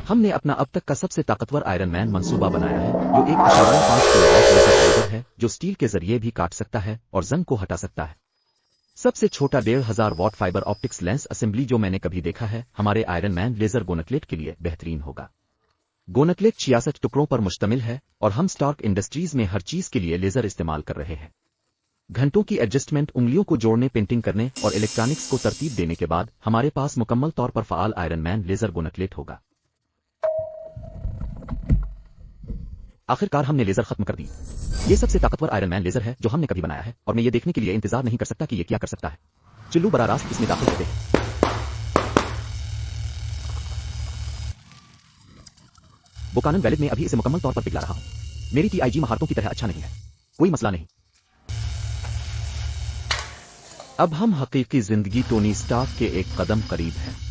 हमने अपना अब तक का सबसे ताकतवर आयरन मैन मंसूबा बनाया है, जो एक 5 किलोवाट लेजर है, जो स्टील के जरिए भी काट सकता है और जंग को हटा सकता है। सबसे छोटा 1500 what fibre optics lens assembly जो मैंने कभी देखा है, हमारे आयरन मैन लेजर गोनकलेट के लिए बेहतरीन होगा। गोनकलेट 66 टुकड़ों पर मुश्तमिल है और हम स्टार्क इंडस्ट्रीज में हर चीज के लिए लेजर इस्तेमाल कर रहे हैं। घंटों की एडजस्टमेंट, उंगलियों को जोड़ने, पेंटिंग करने और इलेक्ट्रॉनिक्स को तरतीब देने के बाद हमारे पास मुकम्मल तौर पर फ़ाल आयरन मैन लेजर गोनकलेट होगा। आखिरकार हमने लेजर खत्म कर दी। ये सबसे ताकतवर आयरन मैन लेजर है जो हमने कभी बनाया है और मैं ये देखने के लिए इंतजार नहीं कर सकता कि ये क्या कर सकता है। चिल्लू बराह रास्त इसमें दाखिल करते हैं। बुकानन वैलिड में अभी इसे मुकम्मल तौर पर पिघला रहा हूं। मेरी TIG महारतों की तरह अच्छा नहीं है, कोई मसला नहीं। अब हम हकीकी जिंदगी टोनी स्टार्क के एक कदम करीब हैं।